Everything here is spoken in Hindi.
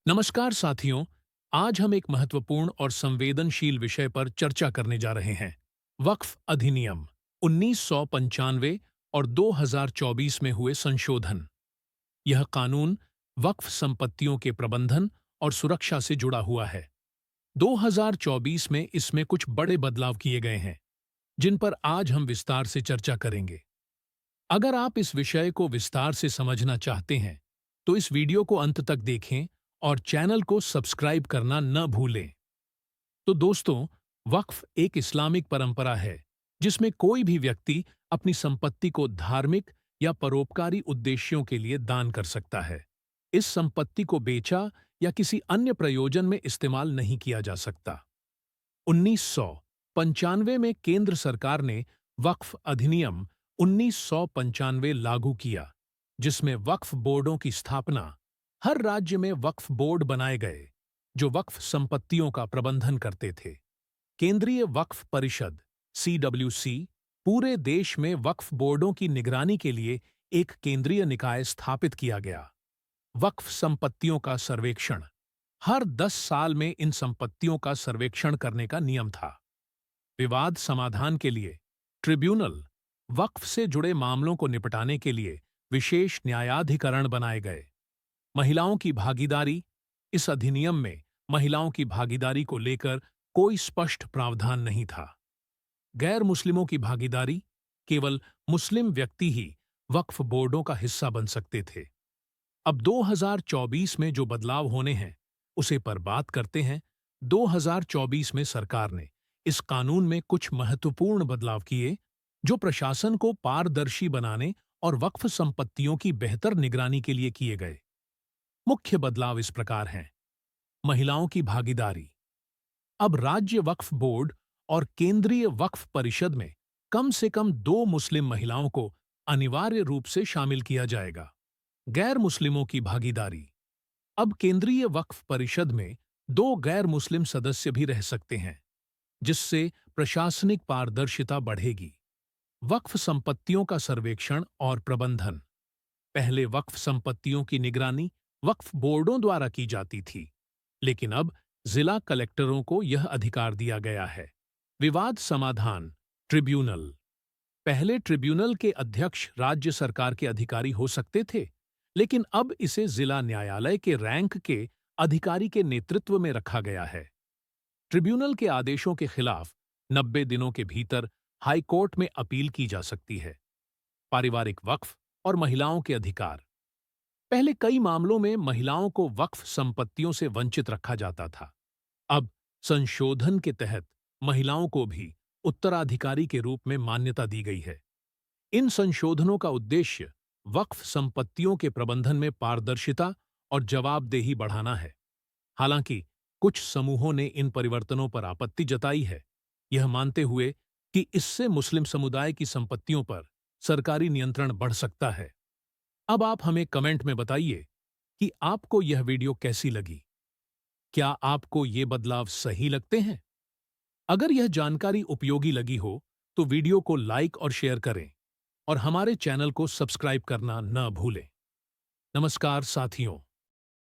नमस्कार साथियों, आज हम एक महत्वपूर्ण और संवेदनशील विषय पर चर्चा करने जा रहे हैं। वक्फ अधिनियम 1995 और 2024 में हुए संशोधन। यह कानून वक्फ संपत्तियों के प्रबंधन और सुरक्षा से जुड़ा हुआ है। 2024 में इसमें कुछ बड़े बदलाव किए गए हैं, जिन पर आज हम विस्तार से चर्चा करेंगे। अगर आप इस विषय को विस्तार से समझना चाहते हैं, तो इस वीडियो को अंत तक देखें और चैनल को सब्सक्राइब करना न भूलें। तो दोस्तों, वक्फ एक इस्लामिक परंपरा है जिसमें कोई भी व्यक्ति अपनी संपत्ति को धार्मिक या परोपकारी उद्देश्यों के लिए दान कर सकता है। इस संपत्ति को बेचा या किसी अन्य प्रयोजन में इस्तेमाल नहीं किया जा सकता। 1995 में केंद्र सरकार ने वक्फ अधिनियम 1995 लागू किया, जिसमें वक्फ बोर्डों की स्थापना। हर राज्य में वक्फ बोर्ड बनाए गए, जो वक्फ संपत्तियों का प्रबंधन करते थे। केंद्रीय वक्फ परिषद (CWC) पूरे देश में वक्फ बोर्डों की निगरानी के लिए एक केंद्रीय निकाय स्थापित किया गया। वक्फ संपत्तियों का सर्वेक्षण हर 10 साल में इन संपत्तियों का सर्वेक्षण करने का नियम था। विवाद समाधान के लिए ट्रिब्यूनल, वक्फ से जुड़े मामलों को निपटाने के लिए विशेष न्यायाधिकरण बनाए गए। महिलाओं की भागीदारी। इस अधिनियम में महिलाओं की भागीदारी को लेकर कोई स्पष्ट प्रावधान नहीं था। गैर मुस्लिमों की भागीदारी। केवल मुस्लिम व्यक्ति ही वक्फ बोर्डों का हिस्सा बन सकते थे। अब 2024 में जो बदलाव होने हैं, उसे पर बात करते हैं। 2024 में सरकार ने इस कानून में कुछ महत्वपूर्ण बदलाव किए, जो प्रशासन को पारदर्शी बनाने और वक्फ संपत्तियों की बेहतर निगरानी के लिए किए गए। मुख्य बदलाव इस प्रकार हैं। महिलाओं की भागीदारी। अब राज्य वक्फ बोर्ड और केंद्रीय वक्फ परिषद में कम से कम 2 मुस्लिम महिलाओं को अनिवार्य रूप से शामिल किया जाएगा। गैर मुस्लिमों की भागीदारी। अब केंद्रीय वक्फ परिषद में 2 गैर मुस्लिम सदस्य भी रह सकते हैं, जिससे प्रशासनिक पारदर्शिता बढ़ेगी। वक्फ संपत्तियों का सर्वेक्षण और प्रबंधन। पहले वक्फ संपत्तियों की निगरानी वक्फ बोर्डों द्वारा की जाती थी, लेकिन अब जिला कलेक्टरों को यह अधिकार दिया गया है। विवाद समाधान ट्रिब्यूनल। पहले ट्रिब्यूनल के अध्यक्ष राज्य सरकार के अधिकारी हो सकते थे, लेकिन अब इसे जिला न्यायालय के रैंक के अधिकारी के नेतृत्व में रखा गया है। ट्रिब्यूनल के आदेशों के खिलाफ 90 दिनों के भीतर हाई कोर्ट में अपील की जा सकती है। पारिवारिक वक्फ और महिलाओं के अधिकार। पहले कई मामलों में महिलाओं को वक्फ संपत्तियों से वंचित रखा जाता था। अब संशोधन के तहत महिलाओं को भी उत्तराधिकारी के रूप में मान्यता दी गई है। इन संशोधनों का उद्देश्य वक्फ संपत्तियों के प्रबंधन में पारदर्शिता और जवाबदेही बढ़ाना है। हालांकि कुछ समूहों ने इन परिवर्तनों पर आपत्ति जताई है, यह मानते हुए कि इससे मुस्लिम समुदाय की संपत्तियों पर सरकारी नियंत्रण बढ़ सकता है। अब आप हमें कमेंट में बताइए कि आपको यह वीडियो कैसी लगी। क्या आपको ये बदलाव सही लगते हैं? अगर यह जानकारी उपयोगी लगी हो, तो वीडियो को लाइक और शेयर करें और हमारे चैनल को सब्सक्राइब करना न भूलें। नमस्कार साथियों।